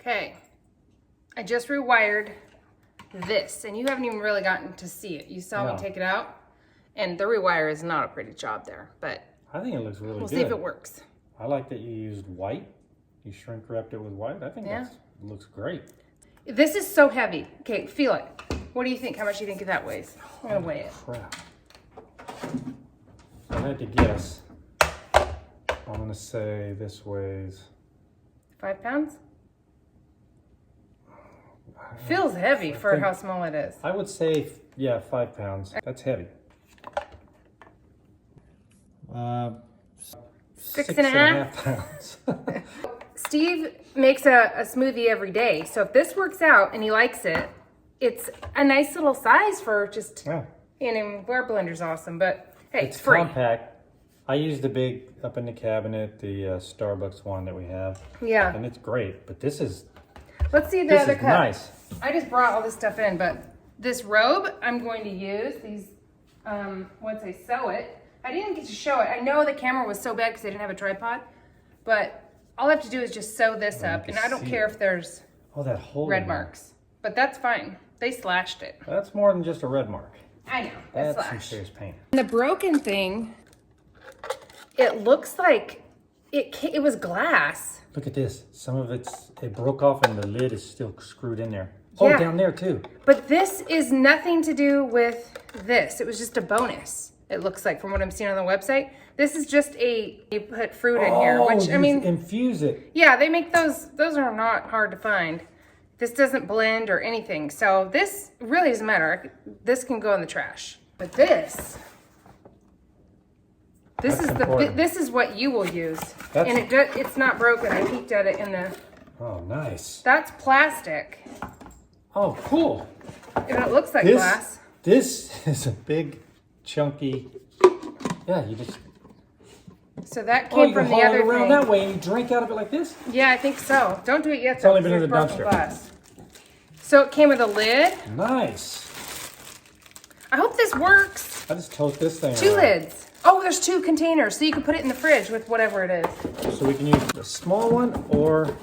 Okay, I just rewired this, and you haven't even really gotten to see it. You saw me take it out, and the rewire is not a pretty job there, but I think it looks really good. We'll see if it works. I like that you used white. You shrink wrapped it with white. I think that looks great. This is so heavy. Okay, feel it. What do you think? How much do you think that weighs? I'm gonna weigh it. Crap. I had to guess. I'm gonna say this weighs 5 pounds? Feels heavy for how small it is. I would say, yeah, 5 pounds. That's heavy. 6.5 pounds. Steve makes a smoothie every day. So if this works out and he likes it, it's a nice little size for just, our blender's awesome, but hey, it's free. Compact. I use the big up in the cabinet, the Starbucks one that we have. Yeah. And it's great, but this is, let's see the other cup. Nice. I just brought all this stuff in, but this robe I'm going to use, these, once I sew it, I didn't get to show it. I know the camera was so bad because I didn't have a tripod, but all I have to do is just sew this up, and I don't care if there's that hole red marks, but that's fine. They slashed it. That's more than just a red mark. I know, That's slashed. some serious pain. The broken thing, it looks like it was glass. Look at this. Some of it broke off and the lid is still screwed in there. Yeah. Oh, down there too. But this is nothing to do with this. It was just a bonus, it looks like, from what I'm seeing on the website. This is just you put fruit in here, which, I mean, infuse it. Yeah, they make those are not hard to find. This doesn't blend or anything. So this really doesn't matter. This can go in the trash. But this is what you will use. And it's not broken. I peeked at it in the... Oh, nice. That's plastic. Oh, cool. And it looks like glass. This is a big, chunky... Yeah, you just... So that came from the other thing. Around that way and you drink out of it like this? Yeah, I think so. Don't do it yet. It's only been in the dumpster. Glass. So it came with a lid. Nice. I hope this works. I just toast this thing 2 lids. Oh, there's 2 containers, so you can put it in the fridge with whatever it is. So we can use the small one or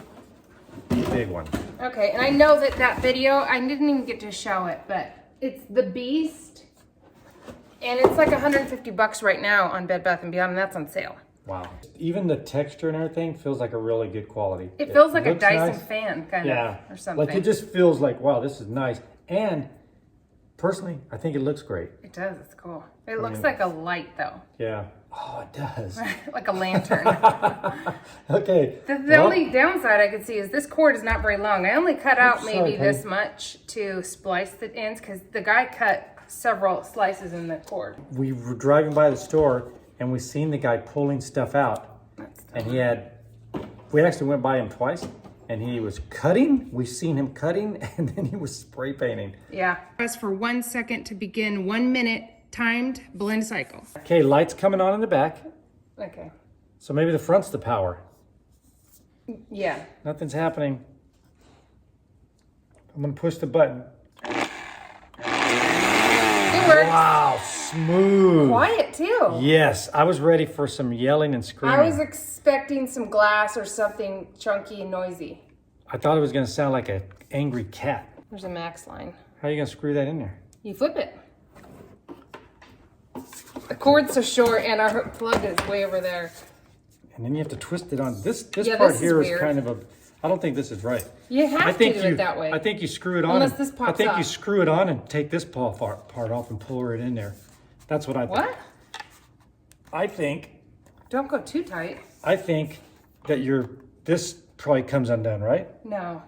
the big one. Okay, and I know that video, I didn't even get to show it, but it's the Beast. And it's like $150 right now on Bed Bath & Beyond, and that's on sale. Wow. Even the texture and everything feels like a really good quality. It feels like a Dyson nice. fan, kind of, or something. Like it just feels like, wow, this is nice. And personally, I think it looks great. It does, it's cool. It looks like a light, though. Yeah. Oh, it does. Like a lantern. Okay. The only downside I could see is this cord is not very long. I only cut out maybe this much to splice the ends because the guy cut several slices in the cord. We were driving by the store and we seen the guy pulling stuff out. And we actually went by him twice and he was cutting. We seen him cutting and then he was spray painting. Yeah. Press for 1 second to begin 1 minute timed blend cycle. Okay, lights coming on in the back. Okay. So maybe the front's the power. Yeah. Nothing's happening. I'm gonna push the button. It works. Wow, smooth. Quiet too. Yes, I was ready for some yelling and screaming. I was expecting some glass or something chunky and noisy. I thought it was gonna sound like an angry cat. There's a max line. How are you gonna screw that in there? You flip it. The cord's so short and our plug is way over there. And then you have to twist it on. This Yeah, part this here is is weird. kind of a, I don't think this is right. You have to do it that way. I think you screw it on. Unless this pops I think you off. screw it on and take this part off and pull it in there. That's what I think. What? I think Don't go too tight. that this probably comes undone, right? No.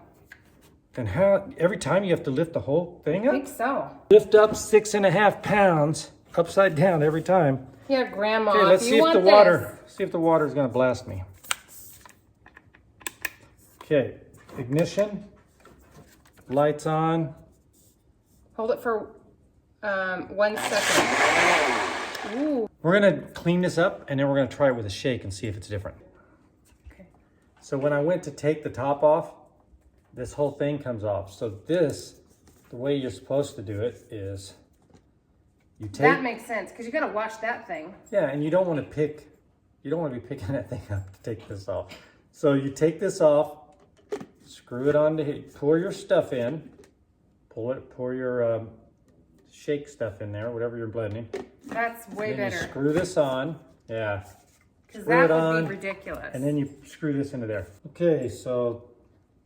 Then how, every time you have to lift the whole thing I up? think so. Lift up 6.5 pounds upside down every time. Yeah, Grandma. Okay, let's if see you if the want water, see if the water is gonna blast me. Okay, ignition, lights on. Hold it for 1 second. Ooh. We're gonna clean this up and then we're gonna try it with a shake and see if it's different. Okay. So when I went to take the top off, this whole thing comes off. So the way you're supposed to do it is you take... That makes sense because you got to wash that thing. Yeah, and you don't want to be picking that thing up to take this off. So you take this off, screw it on to pour your stuff in. Pour your shake stuff in there, whatever you're blending. That's way then better. You screw this on. Yeah. Because Screw that it would on, be ridiculous. and then you screw this into there. Okay, so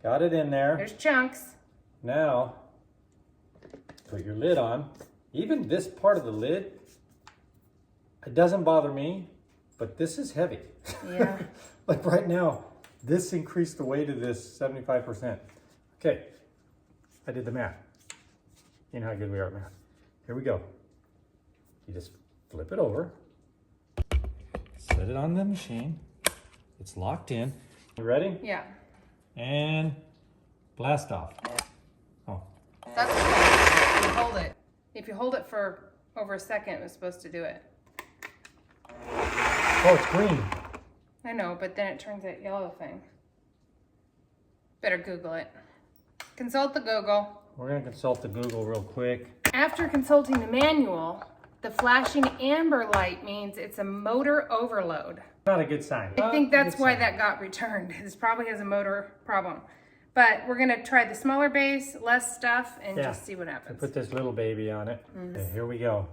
got it in there. There's chunks. Now, put your lid on. Even this part of the lid, it doesn't bother me, but this is heavy. Yeah. Like right now, this increased the weight of this 75%. Okay, I did the math. You know how good we are at math. Here we go. You just flip it over. Set it on the machine. It's locked in. You ready? Yeah. And blast off. Oh. That's cool. You hold it. If you hold it for over a second, it was supposed to do it. Oh, it's green. I know, but then it turns that yellow thing. Better Google it. Consult the Google. We're gonna consult the Google real quick. After consulting the manual, the flashing amber light means it's a motor overload. Not a good sign. I think that's why that got returned. This probably has a motor problem. But we're gonna try the smaller base, less stuff, and just see what happens. Put this little baby on it. Okay, here we go.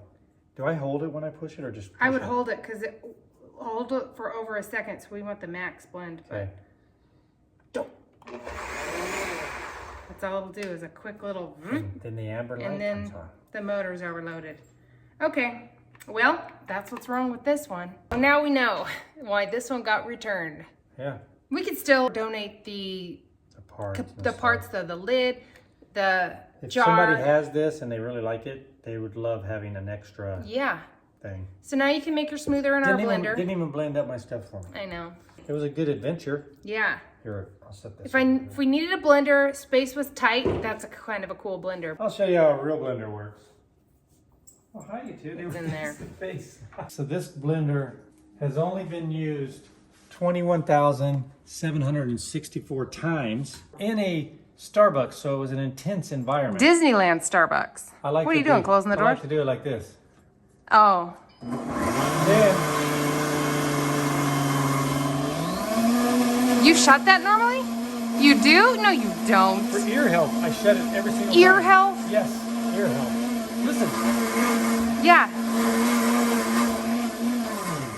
Do I hold it when I push it or just push I would it? hold it because hold it for over a second, so we want the max blend. Okay. That's all it'll do is a quick little Then the amber light and then comes on. the motor's overloaded. Okay, well, that's what's wrong with this one. Now we know why this one got returned. Yeah. We could still donate the parts, the lid, the if jar. somebody has this and they really like it, they would love having an extra thing. So now you can make your smoother in our blender. Didn't even blend up my stuff for me. I know. It was a good adventure. Yeah. Here, I'll set this. If we needed a blender, space was tight, that's a kind of a cool blender. I'll show you how a real blender works. Oh, hi, you two. It's in there. So this blender has only been used 21,764 times in a Starbucks, so it was an intense environment. Disneyland Starbucks. I like what are you doing, closing the door? I like to do it like this. Oh. Then, You shut that normally? You do? No, you don't. for ear health, I shut it every single Ear time. health? Yes, ear health. Listen. Yeah.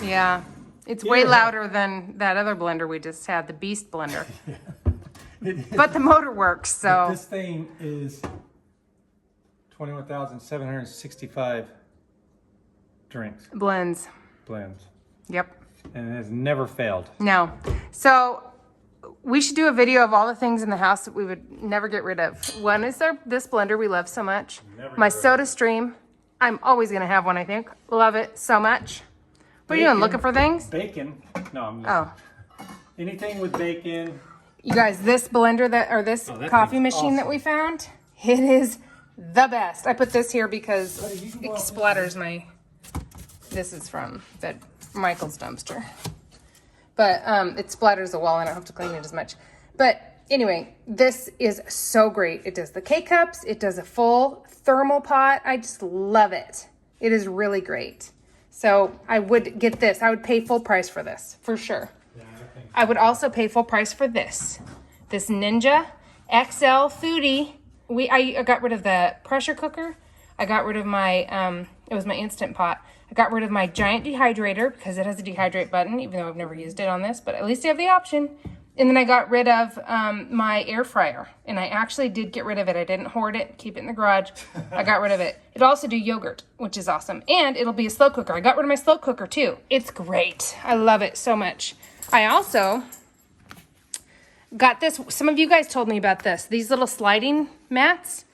Yeah. It's way Ear louder than that other blender we just had, the Beast blender. But the motor works, so. This thing is 21,765 drinks, Blends. blends, Yep. and it has never failed. No. So we should do a video of all the things in the house that we would never get rid of. One is this blender we love so much. My Soda Stream. I'm always going to have one, I think. Love it so much. What are you doing, looking for things? Bacon. No, I'm Oh. anything with bacon. You guys, this blender that coffee thing's machine that awesome. we found, it is the best. I put this here because you can it go out splatters my, this is from Michael's dumpster. But it splatters the wall and I don't have to clean it as much. But anyway, this is so great. It does the K-cups. It does a full thermal pot. I just love it. It is really great. So I would get this. I would pay full price for this, for sure. Yeah, I think I would also pay full price for this. This Ninja XL Foodie. I got rid of the pressure cooker. I got rid of my, it was my Instant Pot. I got rid of my giant dehydrator because it has a dehydrate button, even though I've never used it on this, but at least you have the option. And then I got rid of my air fryer, and I actually did get rid of it. I didn't hoard it, keep it in the garage. I got rid of it. It'll also do yogurt, which is awesome. And it'll be a slow cooker. I got rid of my slow cooker too. It's great. I love it so much. I also got this. Some of you guys told me about this. These little sliding mats.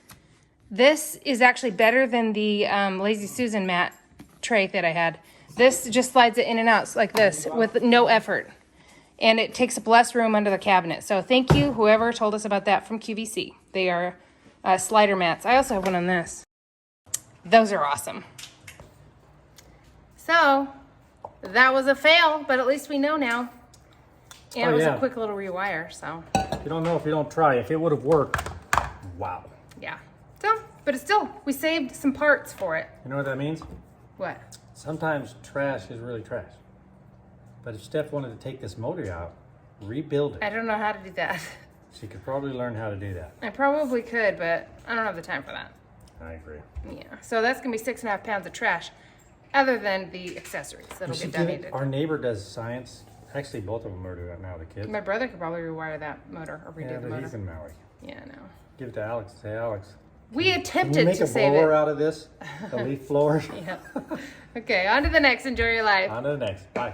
This is actually better than the Lazy Susan mat tray that I had. This just slides it in and out like this with no effort. And it takes up less room under the cabinet. So thank you, whoever told us about that from QVC. They are slider mats. I also have one on this. Those are awesome. So that was a fail, but at least we know now. And it was a quick little rewire, so. You don't know if you don't try. If it would have worked, wow. Yeah. So, but it's still, we saved some parts for it. You know what that means? What? Sometimes trash is really trash. But if Steph wanted to take this motor out, rebuild it. I don't know how to do that. She could probably learn how to do that. I probably could, but I don't have the time for that. I agree. Yeah, so that's gonna be 6.5 pounds of trash, other than the accessories that'll get donated. Our neighbor does science. Actually, both of them are doing that now, the kids. My brother could probably rewire that motor or redo Yeah, the but motor. he's in Maui. Yeah, no. Give it to Alex. Say, Alex, We can you attempted make to a save blower it. out of this? A leaf blower? Yeah. Okay, on to the next. Enjoy your life. On to the next. Bye.